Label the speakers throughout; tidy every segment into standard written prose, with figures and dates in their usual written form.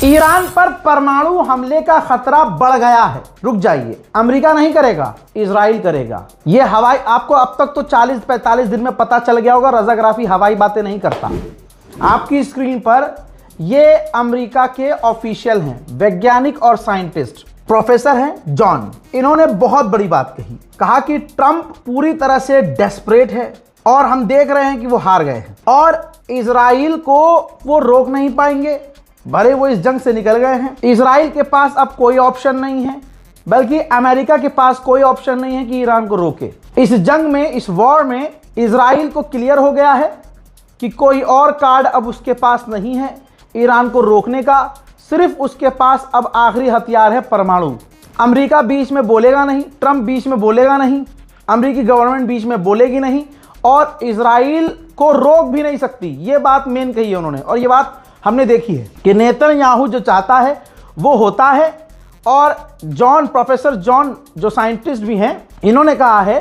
Speaker 1: Iran पर परमाणु हमले का खतरा बढ़ गया है। रुक जाइए, अमेरिका नहीं करेगा, इजराइल करेगा। ये हवाई, आपको अब तक तो 40-45 दिन में पता चल गया होगा, रजाग्राफी हवाई बातें नहीं करता। आपकी स्क्रीन पर ये अमेरिका के ऑफिशियल हैं, वैज्ञानिक और साइंटिस्ट, प्रोफेसर हैं जॉन। इन्होंने बहुत बड़ी बात कही, कहा कि ट्रंप पूरी तरह से डेस्परेट है और हम देख रहे हैं कि वो हार गए हैं और इजराइल को वो रोक नहीं पाएंगे, भले वो इस जंग से निकल गए हैं। इजराइल के पास अब कोई ऑप्शन नहीं है, बल्कि अमेरिका के पास कोई ऑप्शन नहीं है कि ईरान को रोके। इस जंग में, इस वॉर में इजराइल को क्लियर हो गया है कि कोई और कार्ड अब उसके पास नहीं है ईरान को रोकने का। सिर्फ उसके पास अब आखिरी हथियार है परमाणु। अमेरिका बीच में बोलेगा नहीं, ट्रंप बीच में बोलेगा नहीं, अमेरिकी गवर्नमेंट बीच में बोलेगी नहीं और इजराइल को रोक भी नहीं सकती। ये बात मेन कही है उन्होंने और ये बात हमने देखी है कि नेतन्याहू जो चाहता है वो होता है। और जॉन, प्रोफेसर जॉन जो साइंटिस्ट भी हैं, इन्होंने कहा है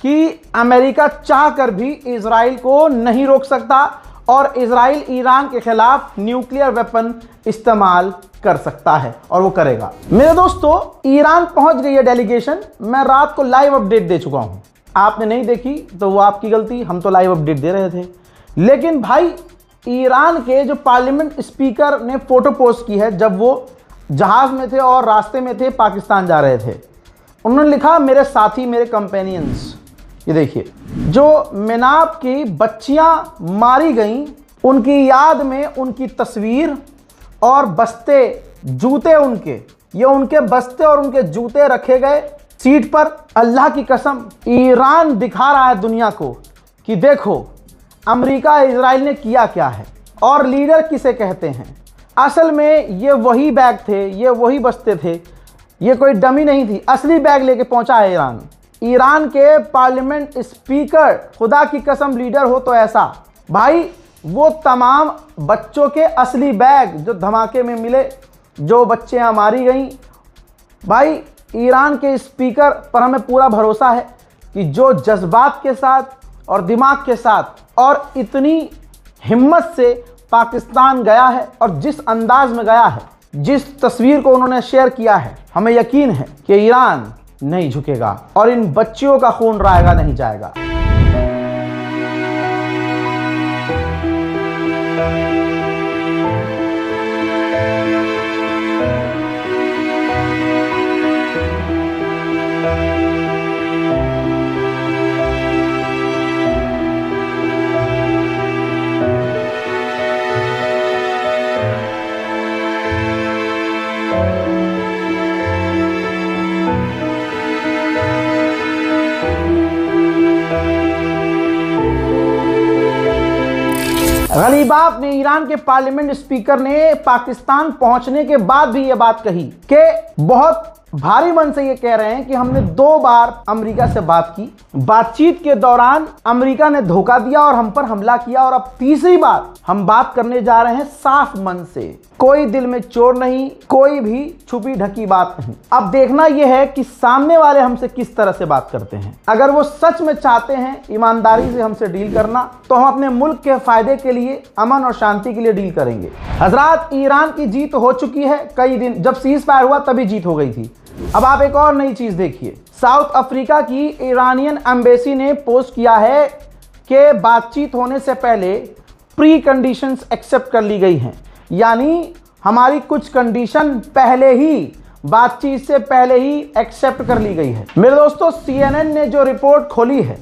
Speaker 1: कि अमेरिका चाहकर भी इजराइल को नहीं रोक सकता और इजराइल ईरान के खिलाफ न्यूक्लियर वेपन इस्तेमाल कर सकता है और वो करेगा। मेरे दोस्तों, ईरान पहुंच गई है डेलीगेशन। मैं रात को लाइव अपडेट दे चुका हूं, आपने नहीं देखी तो वो आपकी गलती, हम तो लाइव अपडेट दे रहे थे। लेकिन भाई, ईरान के जो पार्लियामेंट स्पीकर ने फोटो पोस्ट की है जब वो जहाज में थे और रास्ते में थे, पाकिस्तान जा रहे थे। उन्होंने लिखा, मेरे साथी, मेरे कंपेनियंस। ये देखिए, जो मेनाब की बच्चियां मारी गईं, उनकी याद में उनकी तस्वीर और बस्ते, जूते उनके, ये उनके बस्ते और उनके जूते रखे गए सीट पर। अल्लाह की कसम, ईरान दिखा रहा है दुनिया को कि देखो अमेरिका, इजराइल ने किया क्या है और लीडर किसे कहते हैं। असल में ये वही बैग थे, ये वही बस्ते थे, ये कोई डमी नहीं थी, असली बैग लेके पहुंचा है ईरान। ईरान के पार्लियामेंट स्पीकर, खुदा की कसम लीडर हो तो ऐसा। भाई, वो तमाम बच्चों के असली बैग जो धमाके में मिले, जो बच्चियां मारी गईं, भाई ईरान के स्पीकर पर हमें पूरा भरोसा है कि जो जज्बात के साथ और दिमाग के साथ और इतनी हिम्मत से पाकिस्तान गया है और जिस अंदाज में गया है, जिस तस्वीर को उन्होंने शेयर किया है, हमें यकीन है कि ईरान नहीं झुकेगा और इन बच्चियों का खून रायगा नहीं जाएगा। गलीबाफ ने, ईरान के पार्लियामेंट स्पीकर ने पाकिस्तान पहुंचने के बाद भी यह बात कही कि बहुत भारी मन से ये कह रहे हैं कि हमने 2 बार अमेरिका से बात की, बातचीत के दौरान अमेरिका ने धोखा दिया और हम पर हमला किया और अब तीसरी बार हम बात करने जा रहे हैं साफ मन से, कोई दिल में चोर नहीं, कोई भी छुपी ढकी बात नहीं। अब देखना यह है कि सामने वाले हमसे किस तरह से बात करते हैं। अगर वो सच में चाहते हैं ईमानदारी से हमसे डील करना, तो हम अपने मुल्क के फायदे के लिए, अमन और शांति के लिए डील करेंगे। हजरात, ईरान की जीत हो चुकी है। कई दिन जब सीज फायर हुआ तभी जीत हो गई थी। अब आप एक और नई चीज देखिए, साउथ अफ्रीका की ईरानियन एम्बेसी ने पोस्ट किया है कि बातचीत होने से पहले प्री कंडीशंस एक्सेप्ट कर ली गई हैं, यानी हमारी कुछ कंडीशन पहले ही, बातचीत से पहले ही एक्सेप्ट कर ली गई है। मेरे दोस्तों, CNN ने जो रिपोर्ट खोली है,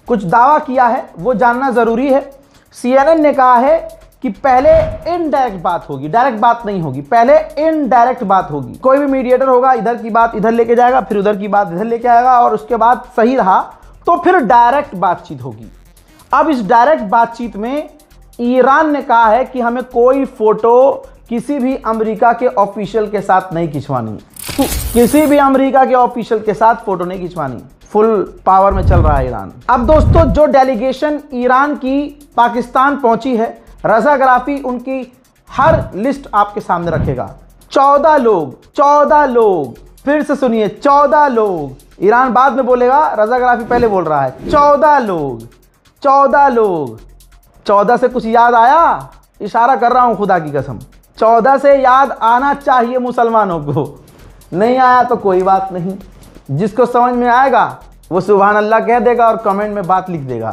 Speaker 1: कुछ दावा किया है, वो जानना जरूरी है। CNN ने कहा है कि पहले इनडायरेक्ट बात होगी, डायरेक्ट बात नहीं होगी, पहले इनडायरेक्ट बात होगी। कोई भी मीडिएटर होगा, इधर की बात इधर लेके जाएगा, फिर उधर की बात इधर लेके आएगा और उसके बाद सही रहा तो फिर डायरेक्ट बातचीत होगी। अब इस डायरेक्ट बातचीत में ईरान ने कहा है कि हमें कोई फोटो किसी भी अमेरिका के ऑफिशियल के साथ नहीं खिंचवानी, किसी भी अमेरिका के ऑफिशियल के साथ फोटो नहीं खिंचवानी। फुल पावर में चल रहा है ईरान। अब दोस्तों, जो डेलीगेशन ईरान की पाकिस्तान पहुंची है, रजाग्राफी उनकी हर लिस्ट आपके सामने रखेगा। 14 लोग, फिर से सुनिए, 14 लोग। ईरान बाद में बोलेगा, रजाग्राफी पहले बोल रहा है। 14 लोग। 14 से कुछ याद आया? इशारा कर रहा हूं खुदा की कसम। 14 से याद आना चाहिए मुसलमानों को, नहीं आया तो कोई बात नहीं, जिसको समझ में आएगा वो सुभान अल्लाह कह देगा और कमेंट में बात लिख देगा।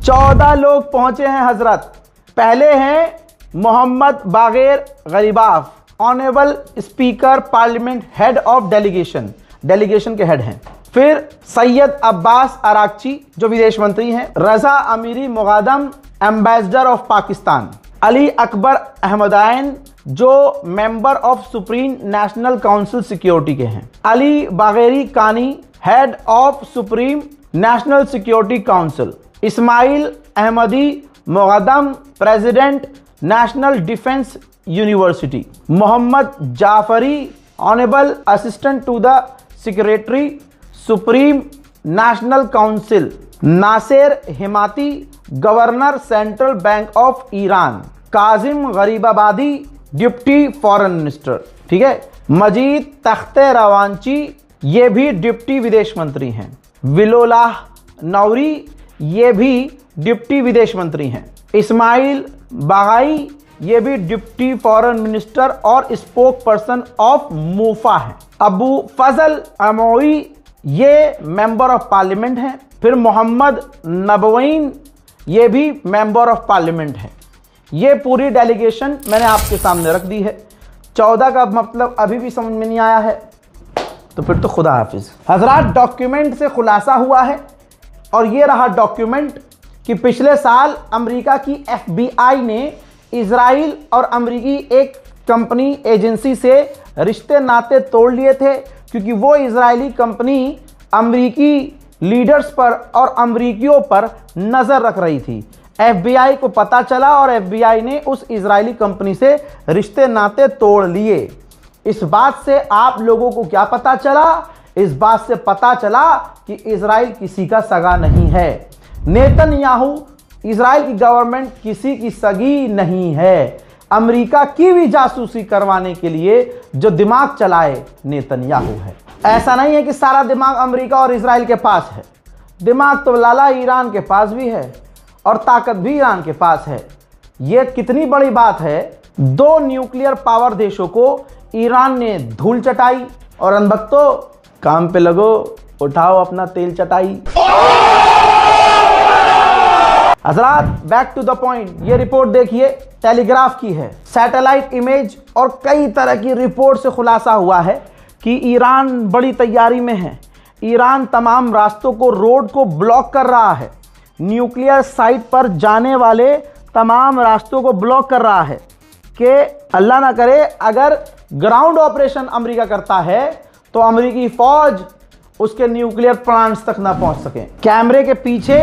Speaker 1: 14 लोग पहुंचे हैं हजरत। पहले हैं Mohammad Bagher Ghalibaf, honourable speaker parliament, head of delegation, delegation के हेड हैं। फिर सैयद अब्बास अराकची जो विदेश मंत्री हैं। Reza Amiri Moghadam, ambassador of Pakistan. Ali Akbar Ahmadian जो member of supreme national council security के हैं। Ali Bagheri Kani, head of supreme national security council. Ismail Ahmadi Moghadam, president national defence university. Mohammad Jafari, honourable assistant to the secretary supreme national council. Nasser Hemmati, governor central bank of Iran. Kazem Gharibabadi, deputy foreign minister, ठीक है। मजीद तख्ते रवांची, ये भी deputy विदेश मंत्री हैं। विलोलाह नौरी, ये भी डिप्टी विदेश मंत्री हैं। इस्माइल बागाई, ये भी डिप्टी फॉरेन मिनिस्टर और स्पोक पर्सन ऑफ मूफा है। अबू फजल अमोई, ये मेंबर ऑफ पार्लियामेंट हैं। फिर मोहम्मद नबवीन, ये भी मेंबर ऑफ पार्लियामेंट है। ये पूरी डेलीगेशन मैंने आपके सामने रख दी है। 14 का मतलब अभी भी समझ में नहीं आया है तो फिर तो खुदा हाफिज। हजरात, डॉक्यूमेंट से खुलासा हुआ है और ये रहा डॉक्यूमेंट कि पिछले साल अमेरिका की FBI ने इजराइल और अमेरिकी एक कंपनी एजेंसी से रिश्ते नाते तोड़ लिए थे, क्योंकि वो इजरायली कंपनी अमेरिकी लीडर्स पर और अमेरिकियों पर नज़र रख रही थी। FBI को पता चला और FBI ने उस इजरायली कंपनी से रिश्ते नाते तोड़ लिए। इस बात से आप लोगों को क्या पता चला? इस बात से पता चला कि इजराइल किसी का सगा नहीं है। नेतन्याहू, इजराइल की गवर्नमेंट किसी की सगी नहीं है। अमेरिका की भी जासूसी करवाने के लिए जो दिमाग चलाए नेतन्याहू है। ऐसा नहीं है कि सारा दिमाग अमेरिका और इजराइल के पास है, दिमाग तो लाला ईरान के पास भी है और ताकत भी ईरान के पास है। यह कितनी बड़ी बात है, 2 न्यूक्लियर पावर देशों को ईरान ने धूल चटाई और अनभक्तों काम पे लगो, उठाओ अपना तेल चटाई। हजरात, बैक टू द पॉइंट, ये रिपोर्ट देखिए, टेलीग्राफ की है। सैटेलाइट इमेज और कई तरह की रिपोर्ट से खुलासा हुआ है कि ईरान बड़ी तैयारी में है। ईरान तमाम रास्तों को, रोड को ब्लॉक कर रहा है। न्यूक्लियर साइट पर जाने वाले तमाम रास्तों को ब्लॉक कर रहा है कि अल्लाह ना करे अगर ग्राउंड ऑपरेशन अमेरिका करता है तो अमेरिकी फौज उसके न्यूक्लियर प्लांट्स तक ना पहुंच सके। कैमरे के पीछे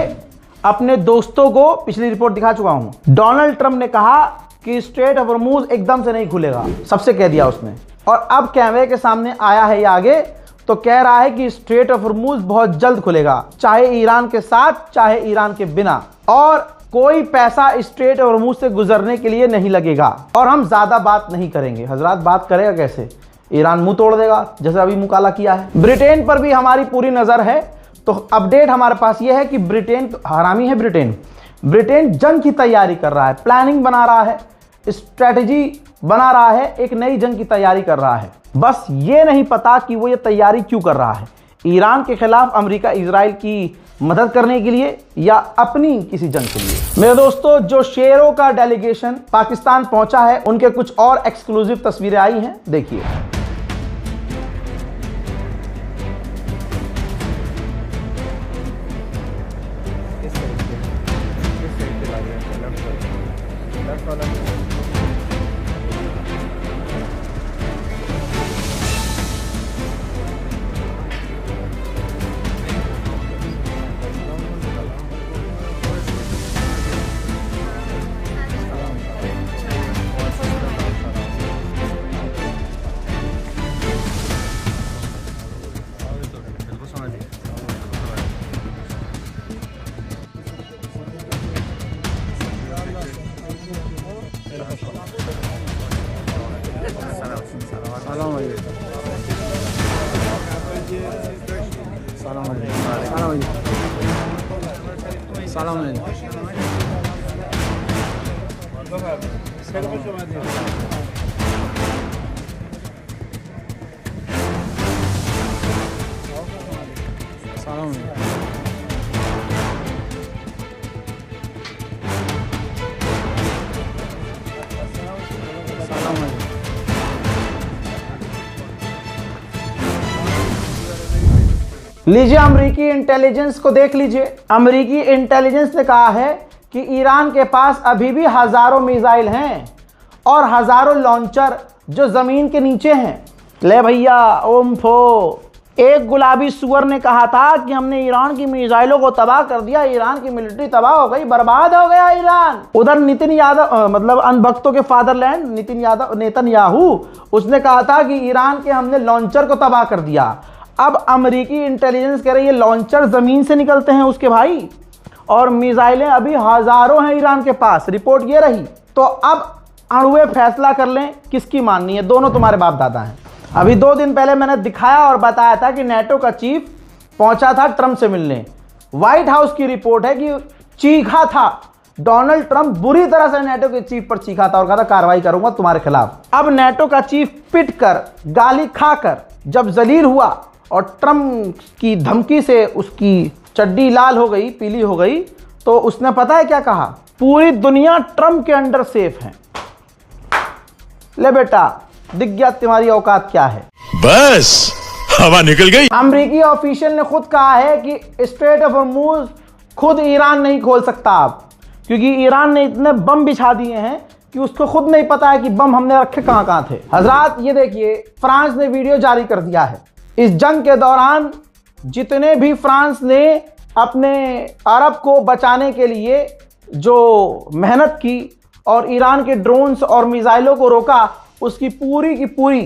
Speaker 1: अपने दोस्तों को पिछली रिपोर्ट दिखा चुका हूं। डोनाल्ड ट्रंप ने कहा कि स्ट्रेट ऑफ हॉर्मुज एकदम से नहीं खुलेगा, सबसे कह दिया उसने। और अब कैमरे के सामने आया है ये आगे तो कह रहा है कि स्ट्रेट ऑफ हॉर्मुज बहुत जल्द खुलेगा, चाहे ईरान के साथ चाहे ईरान के बिना, और कोई पैसा स्ट्रेट ऑफ हॉर्मुज से गुजरने के लिए नहीं लगेगा। और हम ज्यादा बात नहीं करेंगे। हजरात, बात करेगा कैसे? ईरान मुंह तोड़ देगा जैसे अभी मुकाला किया है। ब्रिटेन पर भी हमारी पूरी नजर है। तो अपडेट हमारे पास यह है कि ब्रिटेन हरामी है। ब्रिटेन जंग की तैयारी कर रहा है, प्लानिंग बना रहा है, स्ट्रेटेजी बना रहा है, एक नई जंग की तैयारी कर रहा है। बस ये नहीं पता कि वो ये तैयारी क्यों कर रहा है, ईरान के खिलाफ अमेरिका इजराइल की मदद करने के लिए या अपनी किसी जंग के लिए। मेरे दोस्तों, जो शेरों का डेलीगेशन पाकिस्तान पहुंचा है उनके कुछ और एक्सक्लूसिव तस्वीरें आई हैं, देखिए। लीजिए, अमेरिकी इंटेलिजेंस को देख लीजिए। अमेरिकी इंटेलिजेंस ने कहा है कि ईरान के पास अभी भी हजारों मिसाइल हैं और हजारों लॉन्चर जो जमीन के नीचे हैं। ले भैया ओम फो, एक गुलाबी सुअर ने कहा था कि हमने ईरान की मिसाइलों को तबाह कर दिया, ईरान की मिलिट्री तबाह हो गई, बर्बाद हो गया ईरान। उधर नितिन यादव मतलब अंधभक्तों के फादरलैंड नेतन्याहू, उसने कहा था कि ईरान के हमने लॉन्चर को तबाह कर दिया। अब अमेरिकी इंटेलिजेंस कह रही है लॉन्चर जमीन से निकलते हैं उसके भाई, और मिसाइलें अभी हजारों हैं ईरान के पास। रिपोर्ट ये रही। तो अब अणुए फैसला कर लें किसकी माननी है, दोनों तुम्हारे बाप दादा हैं। अभी 2 दिन पहले मैंने दिखाया और बताया था कि नेटो का चीफ पहुंचा था ट्रंप से मिलने। व्हाइट हाउस की रिपोर्ट है कि चीखा था डोनाल्ड ट्रंप, बुरी तरह से नेटो के चीफ पर चीखा था और कहा था कार्रवाई करूंगा तुम्हारे खिलाफ। अब नेटो का चीफ पिट कर, गाली खाकर जब जलील हुआ और ट्रंप की धमकी से उसकी चड्डी लाल हो गई, पीली हो गई, तो उसने पता है क्या कहा, पूरी दुनिया ट्रंप के अंडर सेफ है। ले बेटा, दिख गया तुम्हारी औकात क्या है।
Speaker 2: बस हवा निकल गई।
Speaker 1: अमेरिकी ऑफिशियल ने खुद कहा है कि स्ट्रेट ऑफ हॉर्मुज खुद ईरान नहीं खोल सकता अब, क्योंकि ईरान ने इतने बम बिछा दिए हैं कि उसको खुद नहीं पता है कि बम हमने रखे कहां कहां थे। हजरात ये देखिए, फ्रांस ने वीडियो जारी कर दिया है। इस जंग के दौरान जितने भी फ्रांस ने अपने अरब को बचाने के लिए जो मेहनत की और ईरान के ड्रोन्स और मिसाइलों को रोका, उसकी पूरी की पूरी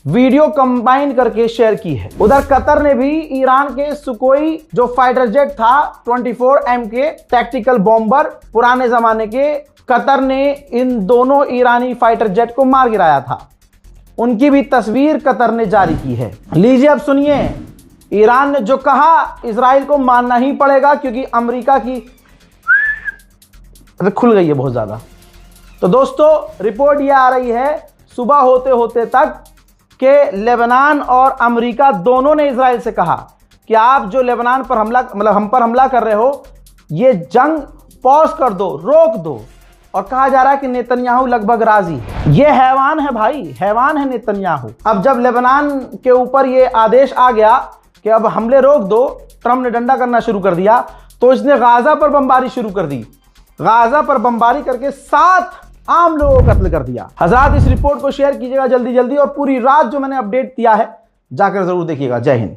Speaker 1: वीडियो कंबाइन करके शेयर की है। उधर कतर ने भी ईरान के सुकोई जो फाइटर जेट था 24M के टैक्टिकल बॉम्बर पुराने जमाने के, कतर ने इन दोनों ईरानी फाइटर जेट को मार गिराया था। उनकी भी तस्वीर कतर ने जारी की है। लीजिए अब सुनिए, ईरान ने जो कहा इजराइल को मानना ही पड़ेगा, क्योंकि अमेरिका की खुल गई है बहुत ज्यादा। तो दोस्तों रिपोर्ट ये आ रही है सुबह होते होते तक कि लेबनान और अमेरिका दोनों ने इजराइल से कहा कि आप जो लेबनान पर हमला मतलब हम पर हमला कर रहे हो, ये जंग पॉज कर दो, रोक दो। और कहा जा रहा है कि नेतन्याहू लगभग राजी है। ये हैवान है भाई, हैवान है नेतन्याहू। अब जब लेबनान के ऊपर ये आदेश आ गया कि अब हमले रोक दो, ट्रंप ने डंडा करना शुरू कर दिया, तो इसने गाजा पर बमबारी शुरू कर दी। गाजा पर बमबारी करके 7 आम लोगों को कत्ल कर दिया। हजरात इस रिपोर्ट को शेयर कीजिएगा जल्दी जल्दी, और पूरी रात जो मैंने अपडेट दिया है जाकर जरूर देखिएगा। जय हिंद।